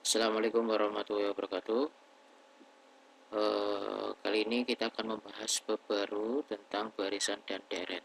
Assalamualaikum warahmatullahi wabarakatuh. Kali ini kita akan membahas bab baru tentang barisan dan deret.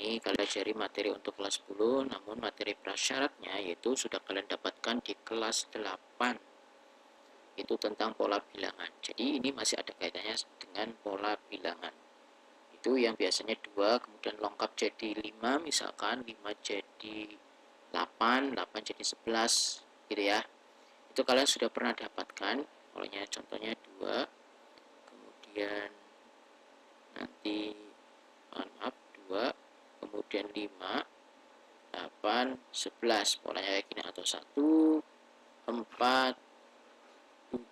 Ini kalian pelajari materi untuk kelas 10, namun materi prasyaratnya yaitu sudah kalian dapatkan di kelas 8. Itu tentang pola bilangan. Jadi ini masih ada kaitannya dengan pola bilangan. Itu yang biasanya 2, kemudian lengkap jadi 5, misalkan 5 jadi 8, 8 jadi 11, gitu ya. Itu kalian sudah pernah dapatkan. Olehnya contohnya 2, kemudian nanti maaf 2, kemudian 5, 8, 11 polanya kayak gini, atau 1, 4,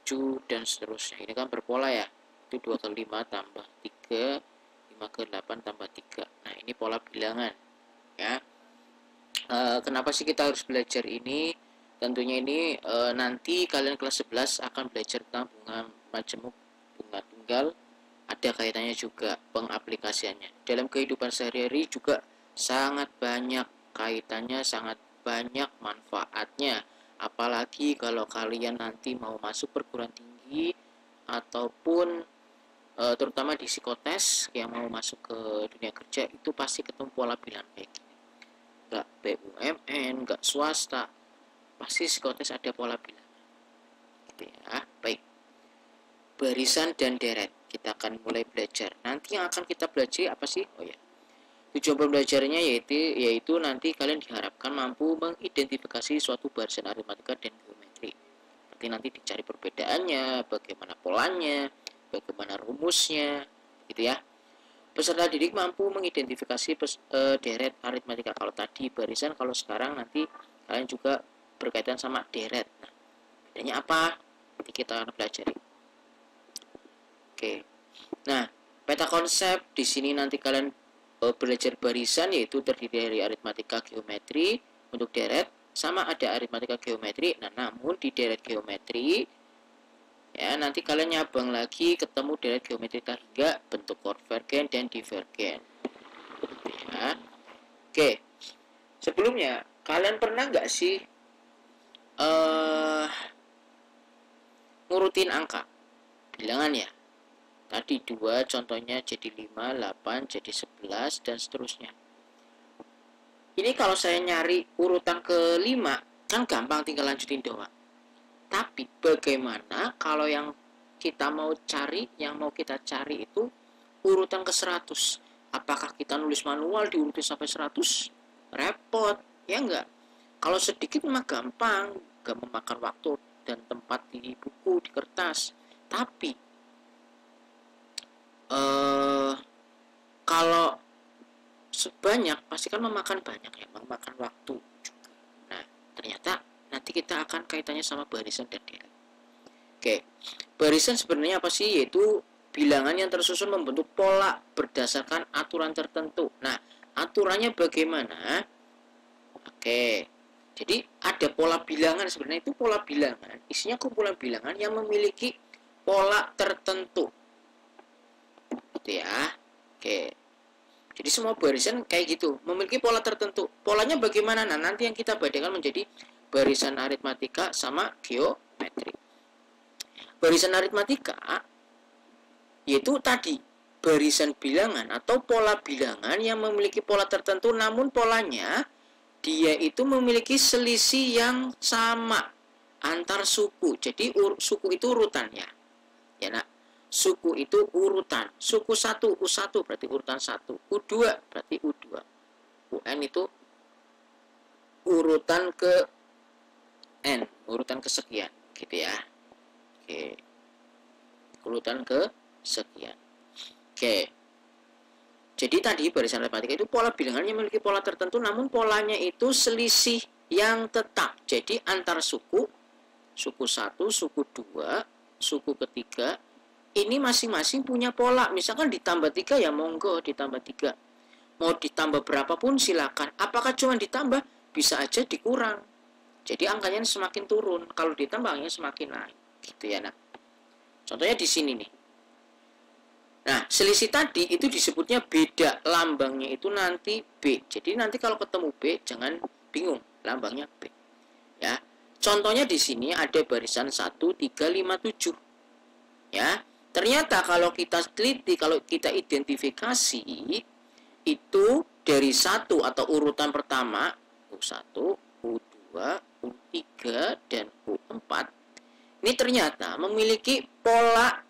7 dan seterusnya. Ini kan berpola ya. Itu 2 ke 5 tambah 3, 5 ke 8 tambah 3. Nah, ini pola bilangan ya. Kenapa sih kita harus belajar ini? Tentunya ini nanti kalian kelas 11 akan belajar tentang bunga majemuk, bunga tunggal, ada kaitannya juga pengaplikasiannya. Dalam kehidupan sehari-hari juga sangat banyak kaitannya, sangat banyak manfaatnya. Apalagi kalau kalian nanti mau masuk perguruan tinggi ataupun terutama di psikotes yang mau masuk ke dunia kerja, itu pasti ketemu pola bilangan kayak gini. Nggak BUMN, nggak swasta, pasti psikotes ada pola bilangan gitu ya. Baik, barisan dan deret kita akan mulai belajar. Nanti yang akan kita belajar apa sih? Oh ya, tujuan pembelajarannya yaitu nanti kalian diharapkan mampu mengidentifikasi suatu barisan aritmatika dan geometri. Nanti dicari perbedaannya, bagaimana polanya, bagaimana rumusnya, gitu ya. Peserta didik mampu mengidentifikasi deret aritmatika. Kalau tadi barisan, kalau sekarang nanti kalian juga berkaitan sama deret. Nah, bedanya apa? Nanti kita akan pelajari. Oke. Nah, peta konsep di sini nanti kalian belajar barisan, yaitu terdiri dari aritmatika geometri. Untuk deret sama ada aritmatika geometri. Nah, namun di deret geometri ya nanti kalian nyabang lagi ketemu deret geometrika hingga bentuk konvergen dan divergen ya. Oke, sebelumnya kalian pernah nggak sih ngurutin angka bilangan ya? Tadi 2 contohnya jadi 5, 8 jadi 11 dan seterusnya. Ini kalau saya nyari urutan ke-5 kan gampang, tinggal lanjutin doang. Tapi bagaimana kalau yang kita mau cari, yang mau kita cari itu urutan ke 100? Apakah kita nulis manual diurutin sampai 100? Repot, ya enggak? Kalau sedikit mah gampang, gak memakan waktu dan tempat di buku, di kertas. Tapi kalau sebanyak pasti kan memakan banyak ya, memakan waktu juga. Nah, ternyata nanti kita akan kaitannya sama barisan dan deret. Oke, barisan sebenarnya apa sih? Yaitu bilangan yang tersusun membentuk pola berdasarkan aturan tertentu. Nah, aturannya bagaimana? Oke, jadi ada pola bilangan. Sebenarnya itu pola bilangan, isinya kumpulan bilangan yang memiliki pola tertentu gitu ya. Oke, jadi semua barisan kayak gitu, memiliki pola tertentu. Polanya bagaimana? Nah, nanti yang kita bedakan menjadi barisan aritmatika sama geometri. Barisan aritmatika yaitu tadi barisan bilangan atau pola bilangan yang memiliki pola tertentu, namun polanya dia itu memiliki selisih yang sama antar suku. Jadi suku itu urutan ya. Ya nak, suku itu urutan. Suku 1 U1 berarti urutan 1, U2 berarti U2. UN itu urutan ke N, urutan kesekian gitu ya. Oke. Urutan ke sekian. Oke. Jadi tadi barisan aritmatika itu pola bilangan yang memiliki pola tertentu, namun polanya itu selisih yang tetap. Jadi antar suku, suku 1, suku 2, suku ketiga, ini masing-masing punya pola. Misalkan ditambah 3 ya monggo ditambah 3. Mau ditambah berapapun silakan. Apakah cuma ditambah? Bisa aja dikurang. Jadi angkanya semakin turun. Kalau ditambah angkanya semakin naik. Gitu ya nak. Contohnya di sini nih. Nah, selisih tadi itu disebutnya beda. Lambangnya itu nanti B. Jadi nanti kalau ketemu B jangan bingung, lambangnya B. Ya. Contohnya di sini ada barisan 1, 3, 5, 7. Ya. Ternyata kalau kita teliti, kalau kita identifikasi, itu dari 1 atau urutan pertama, U1, U2, U3, dan U4, ini ternyata memiliki pola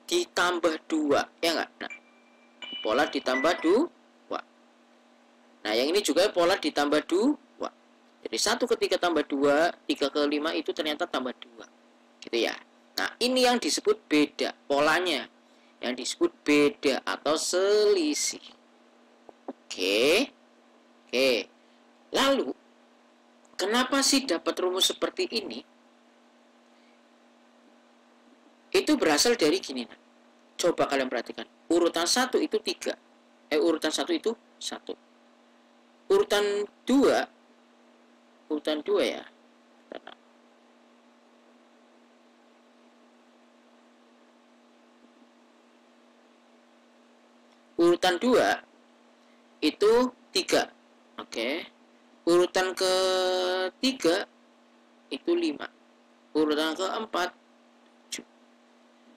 ditambah 2, ya enggak? Nah, pola ditambah 2. Nah, yang ini juga pola ditambah 2. Jadi 1 ke 3 tambah 2, 3 ke 5 itu ternyata tambah 2. Gitu ya. Nah, ini yang disebut beda polanya. Yang disebut beda atau selisih. Oke. Oke. Lalu, kenapa sih dapat rumus seperti ini? Itu berasal dari gini. Nah. Coba kalian perhatikan. Urutan 1 itu 3. Urutan 1 itu 1. Urutan 2 ya. Urutan 2 itu 3. Oke. Urutan ketiga itu 5. Urutan keempat 7.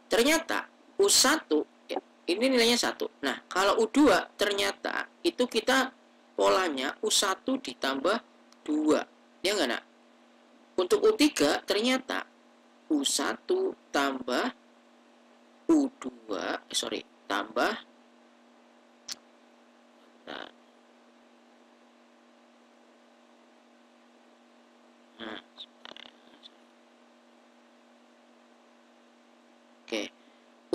Ternyata U1 ya, ini nilainya 1. Nah, kalau U2 ternyata itu kita polanya U1 ditambah 2. Ya enggak, Nak? Untuk U3 ternyata U1 tambah U2, tambah Nah, oke.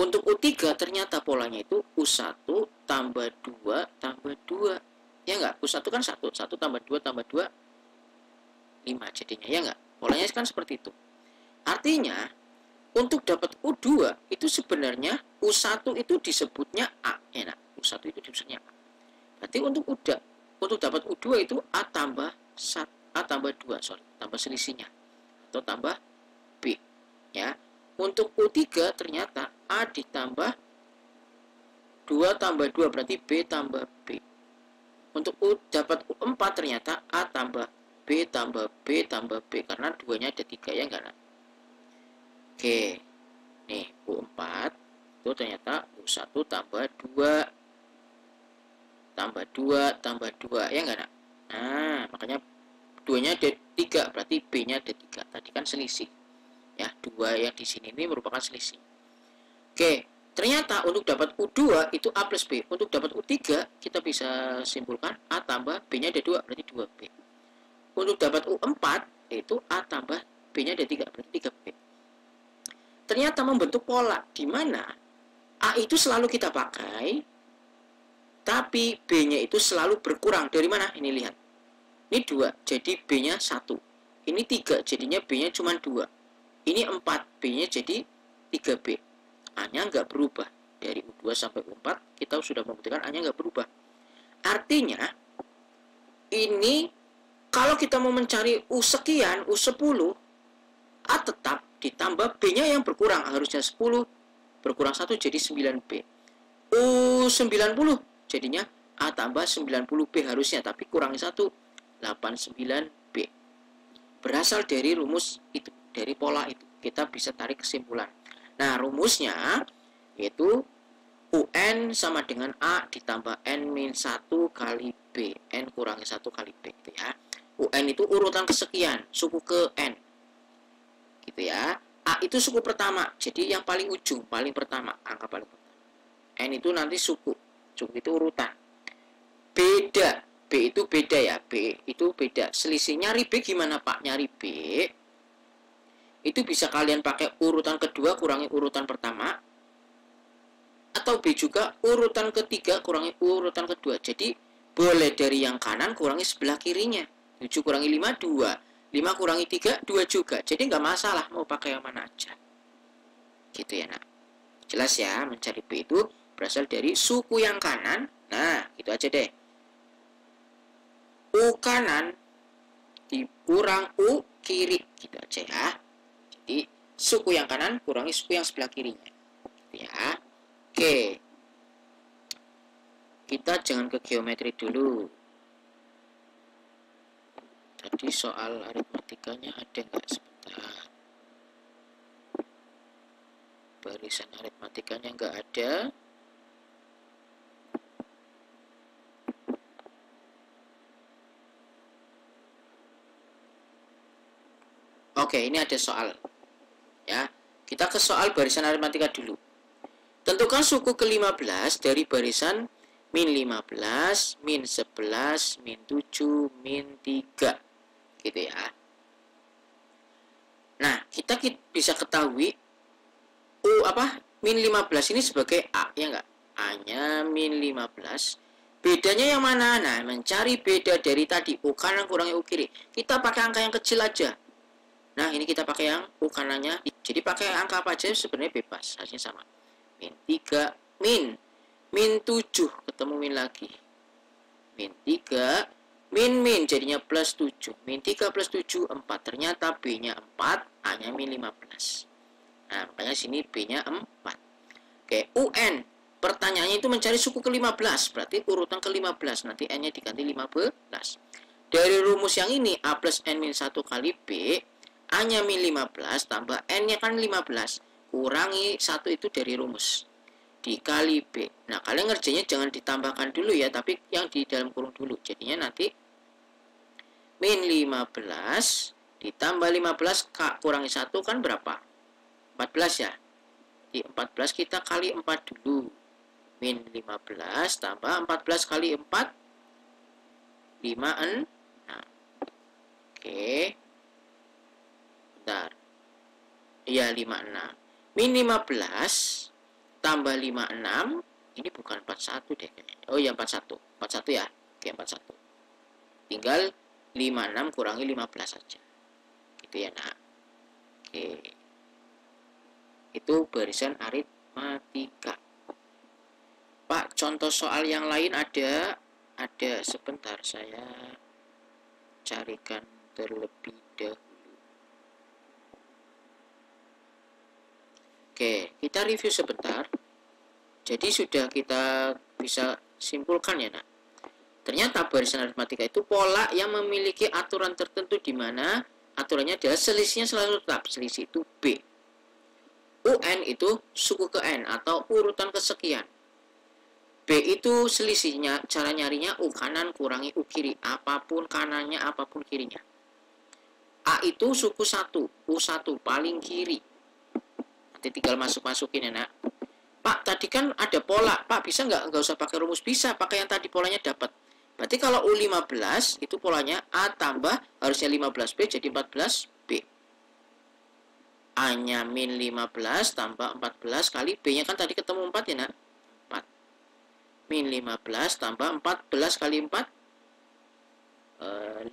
Untuk U3 ternyata polanya itu U1 tambah 2 tambah 2. Ya enggak? U1 kan 1. 1 tambah 2 tambah 2, 5 jadinya. Ya enggak? Polanya kan seperti itu. Artinya, untuk dapat U2 itu sebenarnya U1 itu disebutnya A. Ya, nah, U1 itu disebutnya A. Berarti untuk dapat U2 itu A tambah 2, tambah selisihnya atau tambah B. Ya. Untuk U3 ternyata A ditambah 2 tambah 2 berarti B tambah B. Untuk dapat U4 ternyata A tambah B tambah B tambah B karena 2-nya ada 3 ya enggak? Oke. Nih, U4 itu ternyata U1 tambah 2 tambah 2 tambah 2 ya enggak? Nah, makanya 2-nya ada 3 berarti B-nya ada 3. Tadi kan selisih. Ya, 2 yang di sini ini merupakan selisih. Oke, ternyata untuk dapat U2 itu A plus B. Untuk dapat U3 kita bisa simpulkan A tambah B-nya ada 2 berarti 2B. Untuk dapat U4 itu A tambah B-nya ada 3 berarti 3B. Ternyata membentuk pola di mana A itu selalu kita pakai tapi B-nya itu selalu berkurang. Dari mana? Ini lihat. Ini 2, jadi B-nya 1. Ini 3, jadinya B-nya cuma 2. Ini 4, B-nya jadi 3B. A-nya nggak berubah. Dari U2 sampai U4, kita sudah membuktikan A-nya nggak berubah. Artinya, ini kalau kita mau mencari U sekian, U10, A tetap ditambah B-nya yang berkurang. Harusnya 10, berkurang 1 jadi 9B. U90, jadinya A tambah 90B harusnya, tapi kurangi 1, 89B. Berasal dari rumus itu, dari pola itu. Kita bisa tarik kesimpulan. Nah, rumusnya yaitu UN sama dengan A ditambah N-1 kali B. N kurangi 1 kali B. Gitu ya. UN itu urutan kesekian, suku ke N. Gitu ya. A itu suku pertama, jadi yang paling ujung, paling pertama, angka paling pertama. N itu nanti suku. Suku itu urutan. Beda. B itu beda ya. B itu beda. Selisih nyari B gimana Pak? Nyari B itu bisa kalian pakai urutan kedua kurangi urutan pertama, atau B juga urutan ketiga kurangi urutan kedua. Jadi boleh dari yang kanan kurangi sebelah kirinya. 7 kurangi 5, 2. 5 kurangi 3, 2 juga. Jadi nggak masalah mau pakai yang mana aja. Gitu ya, nak. Jelas ya, mencari B itu berasal dari suku yang kanan. Nah, gitu aja deh. U kanan dikurang U kiri. Gitu aja ya. Jadi, suku yang kanan kurangi suku yang sebelah kirinya. Gitu ya. Oke. Kita jangan ke geometri dulu. Tadi Jadi soal aritmatikanya ada nggak? Sebentar. Barisan aritmatikanya nggak ada. Oke, ini ada soal. Ya, kita ke soal barisan aritmatika dulu. Tentukan suku ke-15 dari barisan min 15, min 11, min 7, min 3. Gitu ya. Nah, kita bisa ketahui min 15 ini sebagai A, ya enggak? A-nya min 15. Bedanya yang mana? Nah, mencari beda dari tadi U kanan kurangi U kiri. Kita pakai angka yang kecil aja. Nah, ini kita pakai yang U kanannya. Jadi pakai angka apa aja sebenarnya bebas, hasilnya sama. Min 3, min 7, ketemu min lagi. Min 3, min jadinya plus 7. Min 3 plus 7, 4. Ternyata B-nya 4, A-nya min 15. Nah, makanya sini B-nya 4. Oke, UN. Pertanyaannya itu mencari suku ke-15. Berarti urutan ke-15. Nanti N-nya diganti 15. Dari rumus yang ini, A plus N min 1 kali B, A-nya min 15, tambah N-nya kan 15. Kurangi 1 itu dari rumus. Dikali B. Nah, kalian ngerjainnya jangan ditambahkan dulu ya, tapi yang di dalam kurung dulu. Jadinya nanti min 15 ditambah 15 kurangi 1 kan berapa? 14 ya. Di 14 kita kali 4 dulu. Min 15 tambah 14 kali 4 5 Nah. Oke. Bentar. Iya 56. Min 15 tambah 56 ini bukan 41 deh kayaknya. Oh iya 41. 41 ya. Oke 41. Tinggal 56 kurangi 15 saja. Gitu ya, Nak. Oke. Itu barisan aritmatika. Pak, contoh soal yang lain ada sebentar saya carikan terlebih dahulu. Oke, kita review sebentar. Jadi sudah kita bisa simpulkan ya, Nak. Ternyata barisan aritmatika itu pola yang memiliki aturan tertentu di mana aturannya adalah selisihnya selalu tetap. Selisih itu B. UN itu suku ke N atau urutan kesekian. B itu selisihnya, cara nyarinya U kanan kurangi U kiri. Apapun kanannya, apapun kirinya. A itu suku 1, U1 paling kiri. Nanti tinggal masukin ya, Nak. Pak, tadi kan ada pola. Pak, bisa nggak usah pakai rumus? Bisa, pakai yang tadi polanya dapat. Berarti kalau U15 itu polanya A tambah harusnya 15B jadi 14B. A-nya min 15 tambah 14 kali B-nya kan tadi ketemu 4 ya, Nak? 4. Min 15 tambah 14 kali 4 56.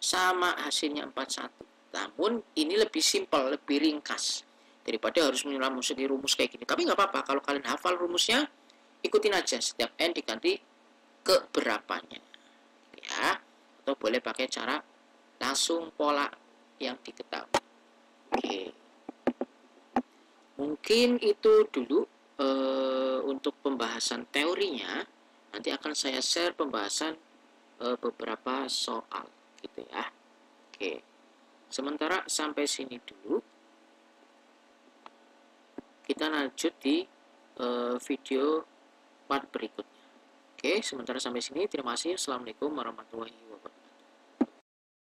Sama hasilnya 41. Namun ini lebih simpel, lebih ringkas daripada harus menyelami rumus kayak gini. Tapi nggak apa-apa, kalau kalian hafal rumusnya, ikutin aja setiap N diganti ke berapanya. Ya, atau boleh pakai cara langsung pola yang diketahui. Oke. Mungkin itu dulu untuk pembahasan teorinya. Nanti akan saya share pembahasan beberapa soal gitu ya. Oke. Sementara sampai sini dulu. Kita lanjut di video part berikutnya. Oke, sementara sampai sini. Terima kasih. Assalamualaikum warahmatullahi wabarakatuh.